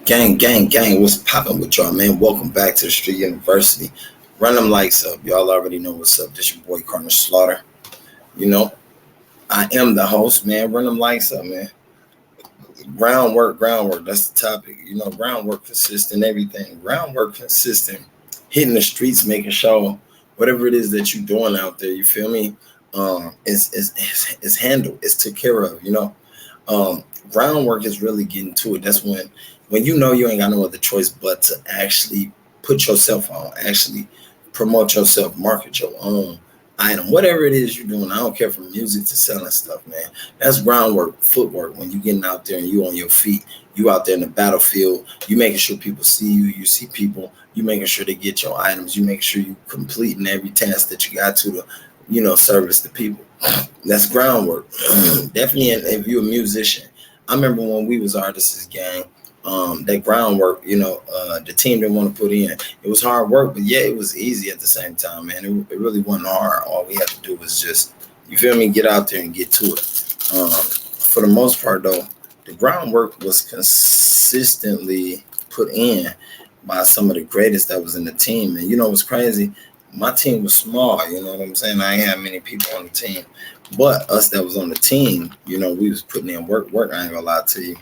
Gang, gang, gang, what's poppin' with y'all, man? Welcome back to the Street University. Run them lights up. Y'all already know what's up. This your boy, Karnage Slaughter. You know, I am the host, man. Run them lights up, man. Groundwork, groundwork. That's the topic. You know, groundwork consists in everything. Groundwork consists in hitting the streets, making sure whatever it is that you're doing out there, you feel me? Is handled, it's took care of, you know. Groundwork is really getting to it. That's when you know you ain't got no other choice but to actually put yourself on, actually promote yourself, market your own item, whatever it is you're doing. I don't care from music to selling stuff, man. That's groundwork, footwork. When you getting out there and you on your feet, you out there in the battlefield, you making sure people see you, you see people, you making sure they get your items, you make sure you completing every task that you got to service the people. That's groundwork. Definitely, if you're a musician. I remember when we was artists, gang, that groundwork, the team didn't want to put in. It was hard work, but yeah, it was easy at the same time, man. It really wasn't hard. All we had to do was just, you feel me, get out there and get to it. For the most part, though, the groundwork was consistently put in by some of the greatest that was in the team. And you know what's crazy? My team was small, you know what I'm saying? I ain't had many people on the team. But us that was on the team, we was putting in work. I ain't gonna lie to you.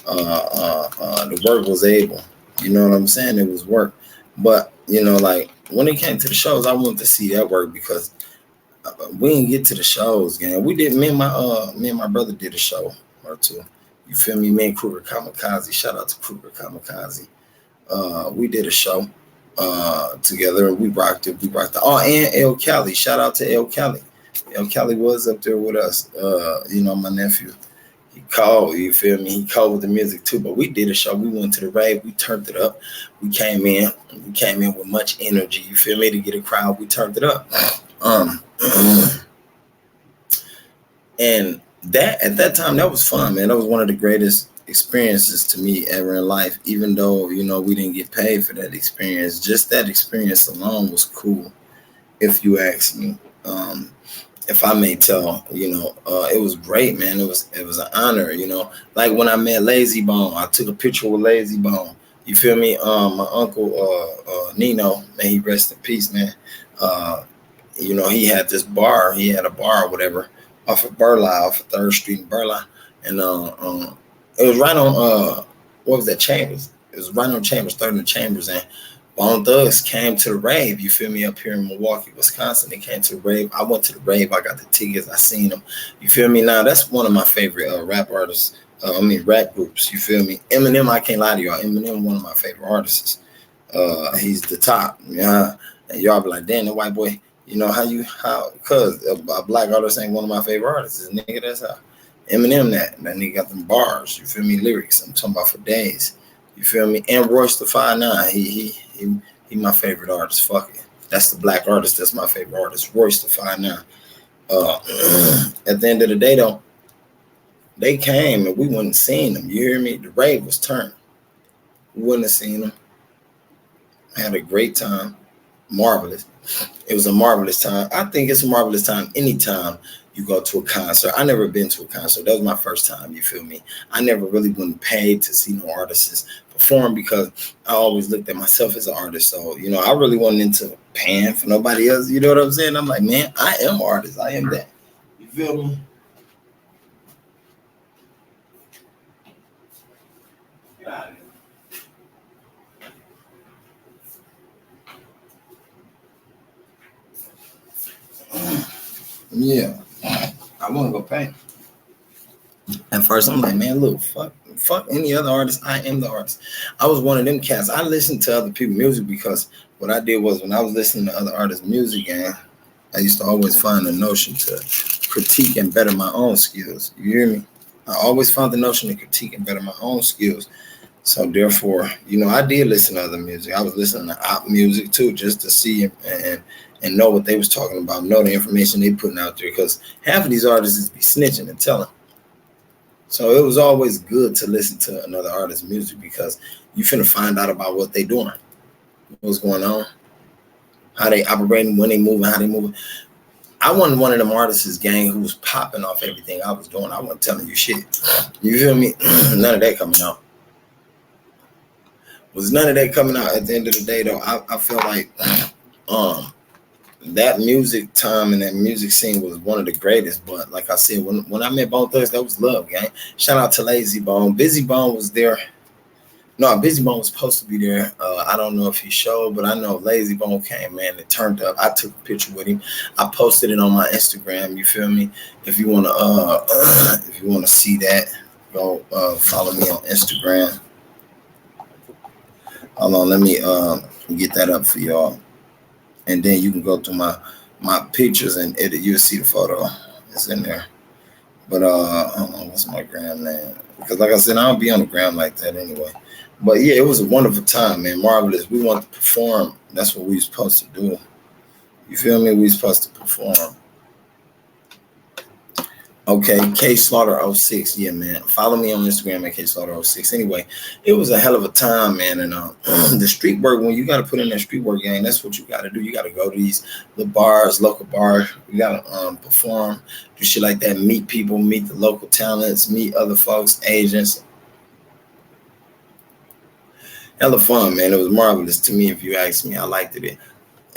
The work was able. You know what I'm saying? It was work. But, like when it came to the shows, I wanted to see that work because we didn't get to the shows, gang. We did, me and my brother did a show or two. You feel me? Me and Kruger Kamikaze. Shout out to Kruger Kamikaze. We did a show together and we rocked it. Oh, and El Cali. Shout out to El Cali. El Cali was up there with us. My nephew. He called, you feel me? He called with the music too. But we did a show. We went to the rave. We turned it up. We came in with much energy. You feel me? To get a crowd. We turned it up. And that at that time, that was fun, man. That was one of the greatest experiences to me ever in life. Even though we didn't get paid for that experience, just that experience alone was cool. If you ask me. If I may tell, it was great, man. It was an honor, Like when I met Lazy Bone, I took a picture with Lazy Bone. You feel me? My uncle Nino, may he rest in peace, man. He had this bar. He had a bar or whatever off of Burleigh, off of 3rd Street in Burleigh, and it was right on what was that, Chambers? It was right on Chambers, 3rd and Chambers, and Bone Thugs came to the rave, you feel me, up here in Milwaukee, Wisconsin. They came to the rave. I went to the rave. I got the tickets. I seen them. You feel me? Now, that's one of my favorite rap artists. Rap groups. You feel me? Eminem, I can't lie to y'all. Eminem, one of my favorite artists. He's the top. Yeah. And y'all be like, damn, the white boy, because a black artist ain't one of my favorite artists. Nigga, that's how. Eminem, that nigga got them bars. You feel me? Lyrics. I'm talking about for days. You feel me? And Royce the 5'9", he my favorite artist. Fuck it. That's the black artist. That's my favorite artist. Royce the 5'9". At the end of the day, though, they came and we wouldn't have seen them. You hear me? The rave was turned. We wouldn't have seen them. Had a great time. Marvelous. It was a marvelous time. I think it's a marvelous time anytime you go to a concert. I never been to a concert. That was my first time, you feel me? I never really been paid to see no artists perform because I always looked at myself as an artist. So, I really wasn't into paying for nobody else. You know what I'm saying? I'm like, man, I am an artist. I am that. You feel me? Yeah. I want to go pay. At first, I'm like, man, look, fuck any other artist. I am the artist. I was one of them cats. I listened to other people's music because what I did was when I was listening to other artists' music, and I used to always find the notion to critique and better my own skills. You hear me? I always found the notion to critique and better my own skills. So therefore, I did listen to other music. I was listening to op music too, just to see and know what they was talking about, know the information they putting out there, because half of these artists be snitching and telling. So it was always good to listen to another artist's music because you finna find out about what they doing, what's going on, how they operating, when they moving, how they moving. I wasn't one of them artists, gang, who was popping off everything I was doing. I wasn't telling you shit. You feel me? None of that coming out. Was none of that coming out at the end of the day though. I feel like um that music time and that music scene was one of the greatest. But like I said, when I met Bone Thugs, that was love, gang. Shout out to Lazy Bone. Busy Bone was there. No, Busy Bone was supposed to be there. I don't know if he showed, but I know Lazy Bone came, man. It turned up. I took a picture with him. I posted it on my Instagram. You feel me? If you wanna, if you wanna see that, go follow me on Instagram. Hold on, let me get that up for y'all, and then you can go through my pictures and you'll see the photo. It's in there. But hold on, what's my gram name? Because like I said, I don't be on the gram like that anyway. But yeah, it was a wonderful time, man. Marvelous. We want to perform. That's what we supposed to do. You feel me? We supposed to perform. Okay, K Slaughter 06. Yeah, man. Follow me on Instagram at K Slaughter 06. Anyway, it was a hell of a time, man. And the street work, when you got to put in that street work game, that's what you got to do. You got to go to the bars, local bars. You got to perform, do shit like that. Meet people, meet the local talents, meet other folks, agents. Hella fun, man. It was marvelous to me. If you ask me, I liked it.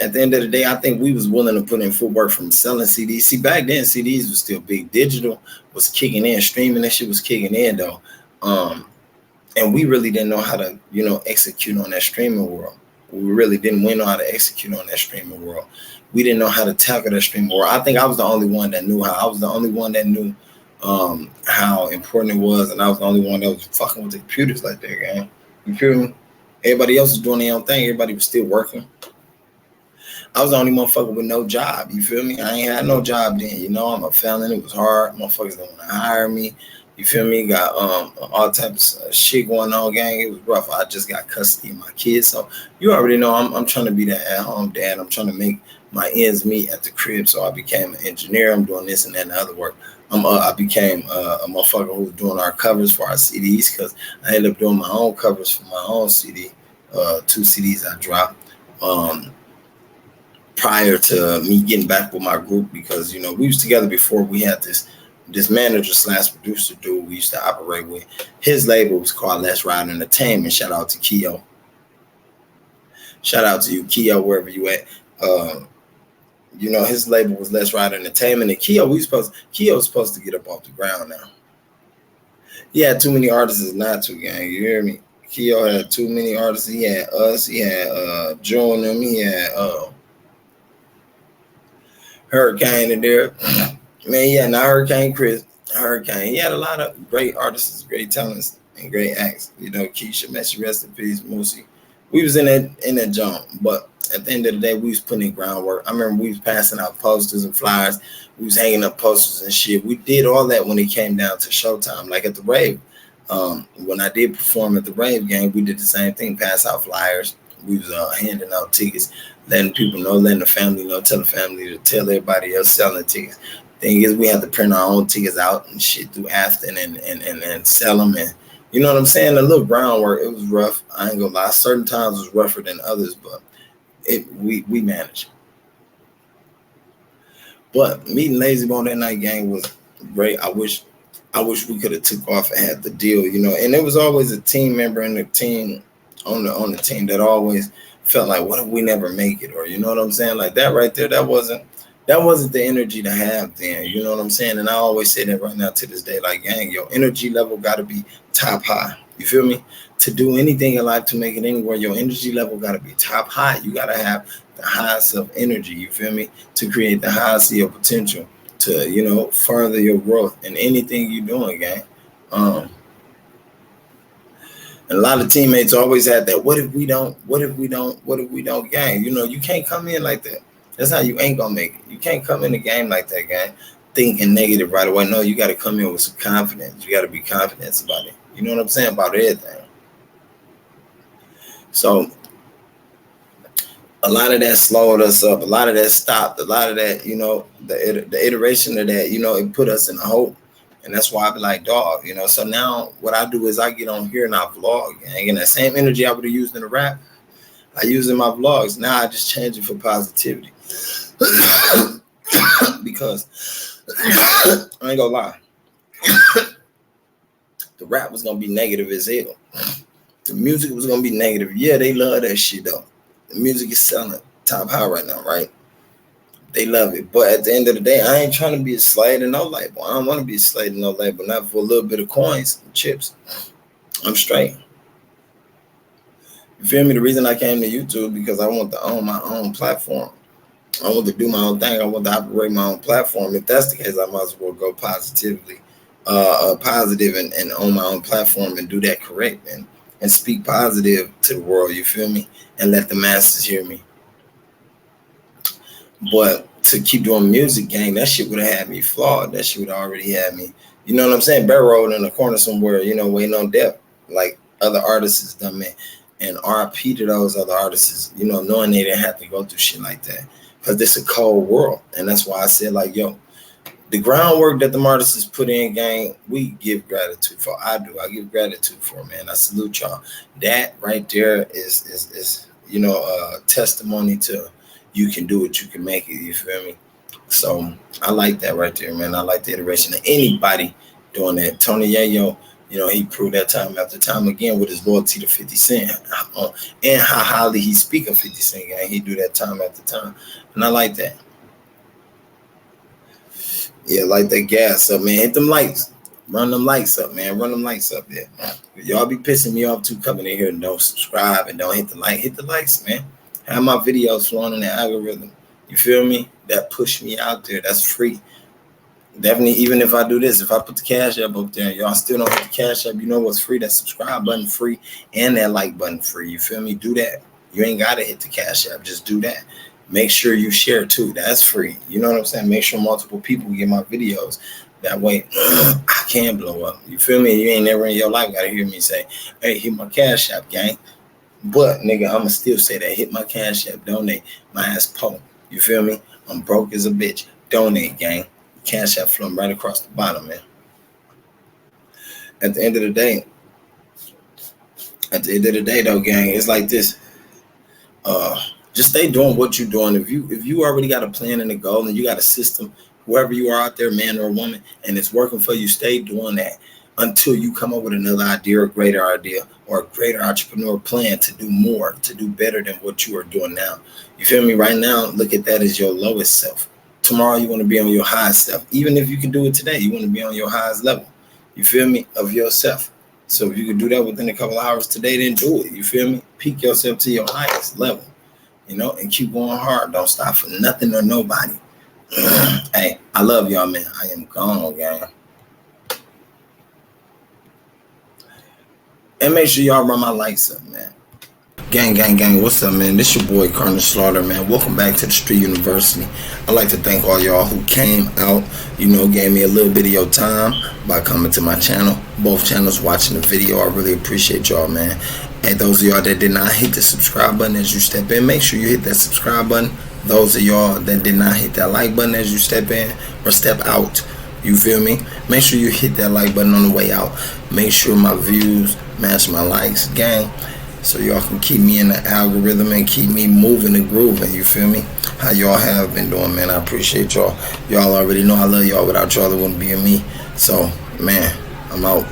At the end of the day, I think we was willing to put in footwork from selling CDs. See, back then CDs was still big. Digital was kicking in, streaming that shit was kicking in though. And we really didn't know how to, execute on that streaming world. We really didn't know how to execute on that streaming world. We didn't know how to tackle that streaming world. I think I was the only one that knew how. I was the only one that knew how important it was, and I was the only one that was fucking with the computers like that, gang. You feel me? Everybody else was doing their own thing. Everybody was still working. I was the only motherfucker with no job. You feel me? I ain't had no job then. I'm a felon. It was hard. Motherfuckers didn't want to hire me. You feel me? Got all types of shit going on, gang. It was rough. I just got custody of my kids. So you already know I'm trying to be that at-home dad. I'm trying to make my ends meet at the crib. So I became an engineer. I'm doing this and that and the other work. I became a motherfucker who was doing our covers for our CDs because I ended up doing my own covers for my own CD. 2 CDs I dropped. Prior to me getting back with my group, because we was together before. We had this manager / producer dude we used to operate with. His label was called Let's Ride Entertainment. Shout out to Keo. Shout out to you, Keo, wherever you at. His label was Let's Ride Entertainment, and Keo was supposed to get up off the ground now. He had too many artists not to, gang. You hear me? Keo had too many artists. He had us. He had Joe and them. He had Hurricane in there. Man, yeah, not Hurricane Chris. Hurricane. He had a lot of great artists, great talents, and great acts. Keisha, Messi, rest in peace, Moosey. We was in that jump, but at the end of the day, we was putting in groundwork. I remember we was passing out posters and flyers. We was hanging up posters and shit. We did all that when it came down to showtime, like at the rave. When I did perform at the rave gang, we did the same thing, pass out flyers. We was handing out tickets, letting people know, letting the family know, tell the family to tell everybody else selling tickets. Thing is, we had to print our own tickets out and shit through Afton and sell them. And you know what I'm saying? A little groundwork. It was rough. I ain't gonna lie. Certain times was rougher than others, but we managed. But meeting Lazy Bone that night, gang, was great. I wish we could have took off and had the deal, And there was always a team member in the team on the team that always felt like, what if we never make it? Or you know what I'm saying? Like that right there, that wasn't the energy to have then. You know what I'm saying? And I always say that right now to this day, like, gang, your energy level got to be top high. You feel me? To do anything in life, to make it anywhere, your energy level got to be top high. You got to have the highest of energy. You feel me? To create the highest of your potential, to, further your growth in anything you're doing, gang. And a lot of teammates always had that, what if we don't, gang? You can't come in like that. That's how you ain't gonna make it. You can't come in the game like that, gang, thinking negative right away. No, you got to come in with some confidence. You got to be confident about it. You know what I'm saying? About everything. So a lot of that slowed us up. A lot of that stopped. A lot of that, the iteration of that, it put us in a hope. And that's why I be like, dog, So now what I do is I get on here and I vlog, gang. And that same energy I would have used in the rap, I use in my vlogs. Now I just change it for positivity. Because I ain't gonna lie. The rap was gonna be negative as hell. The music was gonna be negative. Yeah, they love that shit though. The music is selling top high right now, right? They love it. But at the end of the day, I ain't trying to be a slave to no label. I don't want to be a slave to no label. Not for a little bit of coins and chips. I'm straight. You feel me? The reason I came to YouTube because I want to own my own platform. I want to do my own thing. I want to operate my own platform. If that's the case, I might as well go positive and own my own platform and do that correct and speak positive to the world. You feel me? And let the masses hear me. But to keep doing music, gang, that shit would have had me flawed. That shit would have already had me, you know what I'm saying, barreled in a corner somewhere, you know, waiting on death, like other artists has done, man. And RIP to those other artists, you know, knowing they didn't have to go through shit like that. Because this is a cold world. And that's why I said, like, yo, the groundwork that the artists put in, gang, we give gratitude for. I do. I give gratitude for, man. I salute y'all. That right there is you know, a testimony to you can do it, you can make it, you feel me? So I like that right there, man. I like the iteration of anybody doing that. Tony Yayo, you know, he proved that time after time again with his loyalty to 50 Cent and how highly he speak of 50 Cent, gang. He do that time after time. And I like that. Yeah, like that gas up, man. Hit them lights. Run them lights up, man. Run them lights up there. Y'all be pissing me off too coming in here and don't subscribe and don't hit the like. Hit the likes, man. Have my videos flowing in the algorithm. You feel me? That push me out there. That's free. Definitely, even if I do this, if I put the cash up there, y'all still don't hit the cash up, you know what's free? That subscribe button free and that like button free. You feel me? Do that. You ain't got to hit the cash up. Just do that. Make sure you share too. That's free. You know what I'm saying? Make sure multiple people get my videos. That way, I can blow up. You feel me? You ain't never in your life got to hear me say, hey, hit my cash app, gang. But, nigga, I'ma still say that. Hit my cash app. Donate. My ass po. You feel me? I'm broke as a bitch. Donate, gang. Cash app flowing right across the bottom, man. At the end of the day, though, gang, it's like this. Just stay doing what you're doing. If you already got a plan and a goal and you got a system, whoever you are out there, man or woman, and it's working for you, stay doing that until you come up with another idea or greater idea or a greater entrepreneur plan to do more, to do better than what you are doing now. You feel me? Right now, look at that as your lowest self. Tomorrow, you want to be on your highest self. Even if you can do it today, you want to be on your highest level. You feel me? Of yourself. So if you can do that within a couple hours today, then do it. You feel me? Peak yourself to your highest level, you know, and keep going hard. Don't stop for nothing or nobody. Hey, I love y'all, man. I am gone, gang. And make sure y'all run my lights up, man. Gang, what's up, man? This your boy Karnage, man. Welcome back to the Street University. I'd like to thank all y'all who came out, you know, gave me a little bit of your time by coming to my channel. Both channels watching the video. I really appreciate y'all, man. And those of y'all that did not hit the subscribe button as you step in, make sure you hit that subscribe button. Those of y'all that did not hit that like button as you step in or step out, you feel me? Make sure you hit that like button on the way out. Make sure my views match my likes, gang, so y'all can keep me in the algorithm and keep me moving and grooving. You feel me? How y'all have been doing, man. I appreciate y'all. Y'all already know I love y'all. Without y'all, it wouldn't be me. So, man, I'm out.